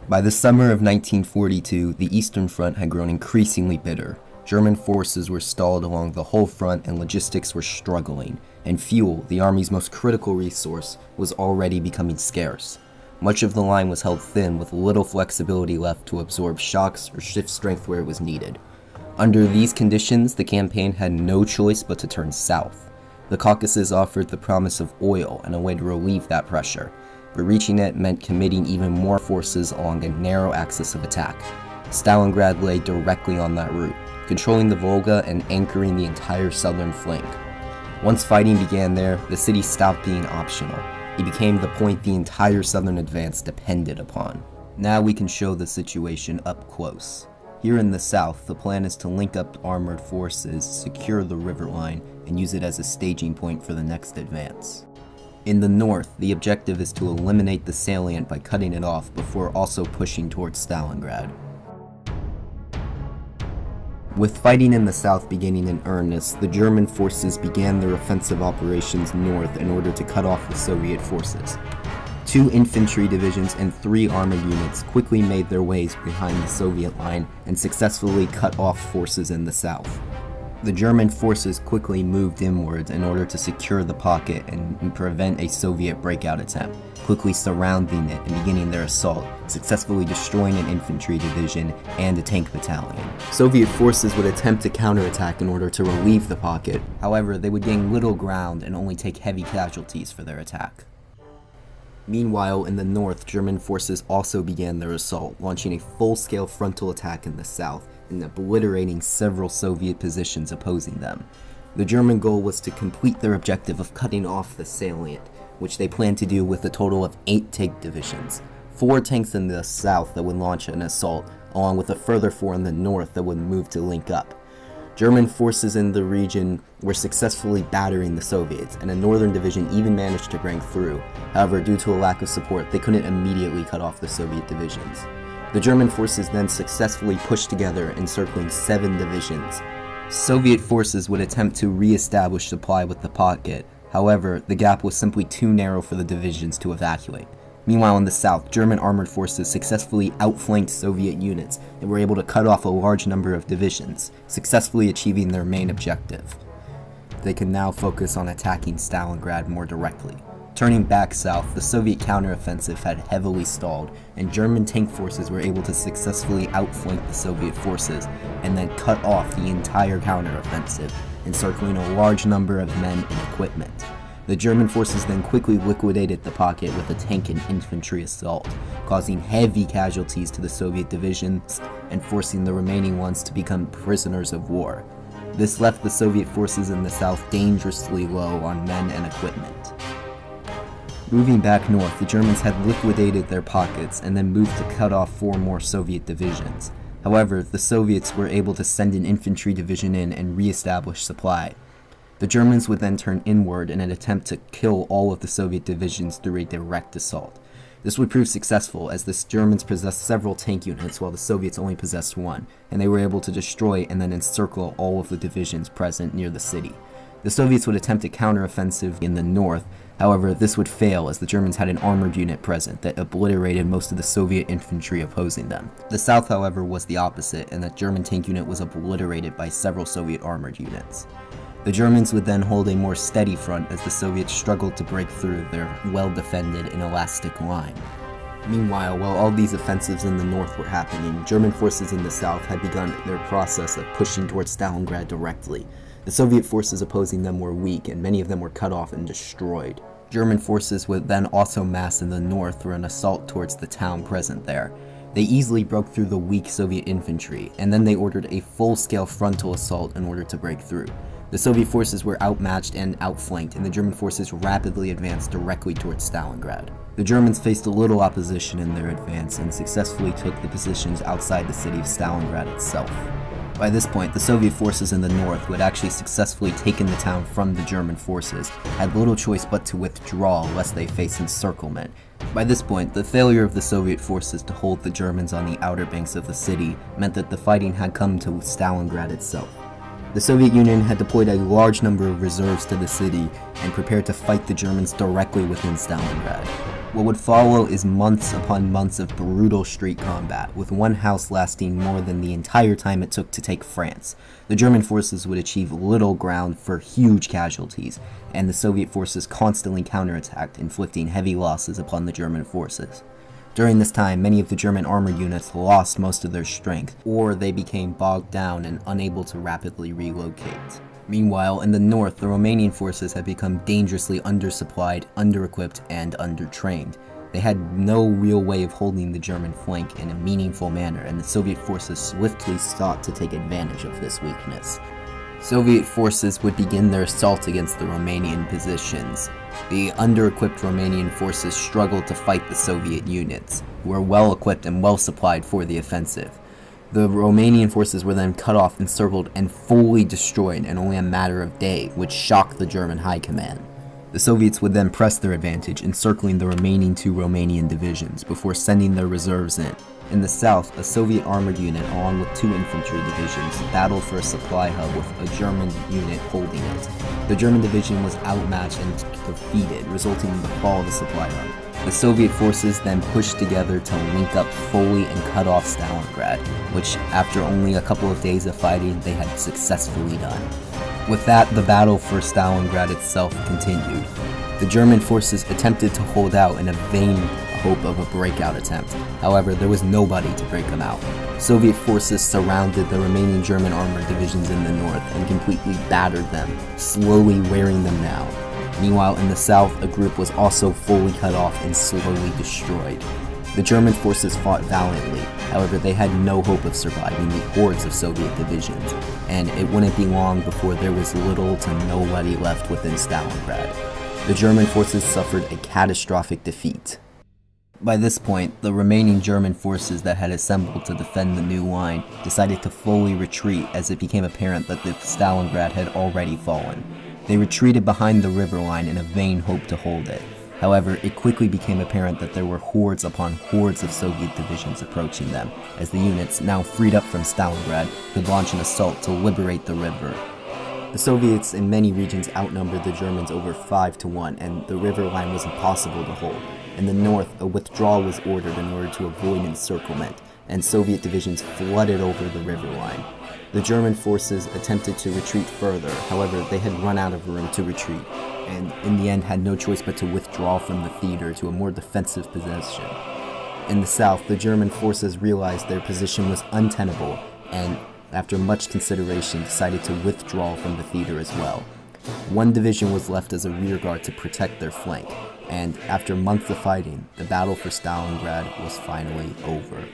By the summer of 1942, the Eastern Front had grown increasingly bitter. German forces were stalled along the whole front and logistics were struggling, and fuel, the army's most critical resource, was already becoming scarce. Much of the line was held thin with little flexibility left to absorb shocks or shift strength where it was needed. Under these conditions, the campaign had no choice but to turn south. The Caucasus offered the promise of oil and a way to relieve that pressure, but reaching it meant committing even more forces along a narrow axis of attack. Stalingrad lay directly on that route, controlling the Volga and anchoring the entire southern flank. Once fighting began there, the city stopped being optional. It became the point the entire southern advance depended upon. Now we can show the situation up close. Here in the south, the plan is to link up armored forces, secure the river line, and use it as a staging point for the next advance. In the north, the objective is to eliminate the salient by cutting it off before also pushing towards Stalingrad. With fighting in the south beginning in earnest, the German forces began their offensive operations north in order to cut off the Soviet forces. 2 infantry divisions and 3 armored units quickly made their ways behind the Soviet line and successfully cut off forces in the south. The German forces quickly moved inwards in order to secure the pocket and prevent a Soviet breakout attempt, quickly surrounding it and beginning their assault, successfully destroying an infantry division and a tank battalion. Soviet forces would attempt to counterattack in order to relieve the pocket. However, they would gain little ground and only take heavy casualties for their attack. Meanwhile, in the north, German forces also began their assault, launching a full-scale frontal attack in the south and obliterating several Soviet positions opposing them. The German goal was to complete their objective of cutting off the salient, which they planned to do with a total of 8 tank divisions, 4 tanks in the south that would launch an assault, along with a further 4 in the north that would move to link up. German forces in the region were successfully battering the Soviets, and a northern division even managed to break through. However, due to a lack of support, they couldn't immediately cut off the Soviet divisions. The German forces then successfully pushed together, encircling 7 divisions. Soviet forces would attempt to re-establish supply with the pocket. However, the gap was simply too narrow for the divisions to evacuate. Meanwhile, in the south, German armored forces successfully outflanked Soviet units and were able to cut off a large number of divisions, successfully achieving their main objective. They could now focus on attacking Stalingrad more directly. Turning back south, the Soviet counteroffensive had heavily stalled, and German tank forces were able to successfully outflank the Soviet forces and then cut off the entire counteroffensive, encircling a large number of men and equipment. The German forces then quickly liquidated the pocket with a tank and infantry assault, causing heavy casualties to the Soviet divisions and forcing the remaining ones to become prisoners of war. This left the Soviet forces in the south dangerously low on men and equipment. Moving back north, the Germans had liquidated their pockets and then moved to cut off 4 more Soviet divisions. However, the Soviets were able to send an infantry division in and re-establish supply. The Germans would then turn inward in an attempt to kill all of the Soviet divisions through a direct assault. This would prove successful as the Germans possessed several tank units while the Soviets only possessed 1, and they were able to destroy and then encircle all of the divisions present near the city. The Soviets would attempt a counteroffensive in the north. However, this would fail as the Germans had an armored unit present that obliterated most of the Soviet infantry opposing them. The south, however, was the opposite, and the German tank unit was obliterated by several Soviet armored units. The Germans would then hold a more steady front as the Soviets struggled to break through their well-defended and elastic line. Meanwhile, while all these offensives in the north were happening, German forces in the south had begun their process of pushing towards Stalingrad directly. The Soviet forces opposing them were weak, and many of them were cut off and destroyed. German forces would then also mass in the north for an assault towards the town present there. They easily broke through the weak Soviet infantry, and then they ordered a full-scale frontal assault in order to break through. The Soviet forces were outmatched and outflanked, and the German forces rapidly advanced directly towards Stalingrad. The Germans faced little opposition in their advance and successfully took the positions outside the city of Stalingrad itself. By this point, the Soviet forces in the north, who had actually successfully taken the town from the German forces, had little choice but to withdraw lest they face encirclement. By this point, the failure of the Soviet forces to hold the Germans on the outer banks of the city meant that the fighting had come to Stalingrad itself. The Soviet Union had deployed a large number of reserves to the city and prepared to fight the Germans directly within Stalingrad. What would follow is months upon months of brutal street combat, with one house lasting more than the entire time it took to take France. The German forces would achieve little ground for huge casualties, and the Soviet forces constantly counterattacked, inflicting heavy losses upon the German forces. During this time, many of the German armored units lost most of their strength, or they became bogged down and unable to rapidly relocate. Meanwhile, in the north, the Romanian forces had become dangerously undersupplied, under-equipped, and under-trained. They had no real way of holding the German flank in a meaningful manner, and the Soviet forces swiftly sought to take advantage of this weakness. Soviet forces would begin their assault against the Romanian positions. The under-equipped Romanian forces struggled to fight the Soviet units, who were well-equipped and well-supplied for the offensive. The Romanian forces were then cut off, encircled, and fully destroyed in only a matter of days, which shocked the German high command. The Soviets would then press their advantage, encircling the remaining 2 Romanian divisions before sending their reserves in. In the south, a Soviet armored unit along with 2 infantry divisions battled for a supply hub with a German unit holding it. The German division was outmatched and defeated, resulting in the fall of the supply hub. The Soviet forces then pushed together to link up fully and cut off Stalingrad, which after only a couple of days of fighting, they had successfully done. With that, the battle for Stalingrad itself continued. The German forces attempted to hold out in a vain hope of a breakout attempt. However, there was nobody to break them out. Soviet forces surrounded the remaining German armored divisions in the north and completely battered them, slowly wearing them down. Meanwhile, in the south, a group was also fully cut off and slowly destroyed. The German forces fought valiantly, however they had no hope of surviving the hordes of Soviet divisions, and it wouldn't be long before there was little to nobody left within Stalingrad. The German forces suffered a catastrophic defeat. By this point, the remaining German forces that had assembled to defend the new line decided to fully retreat as it became apparent that the Stalingrad had already fallen. They retreated behind the river line in a vain hope to hold it. However, it quickly became apparent that there were hordes upon hordes of Soviet divisions approaching them, as the units, now freed up from Stalingrad, could launch an assault to liberate the river. The Soviets in many regions outnumbered the Germans over 5-1, and the river line was impossible to hold. In the north, a withdrawal was ordered in order to avoid encirclement, and Soviet divisions flooded over the river line. The German forces attempted to retreat further, however they had run out of room to retreat, and in the end had no choice but to withdraw from the theater to a more defensive position. In the south, the German forces realized their position was untenable, and after much consideration decided to withdraw from the theater as well. One division was left as a rearguard to protect their flank, and after months of fighting, the battle for Stalingrad was finally over.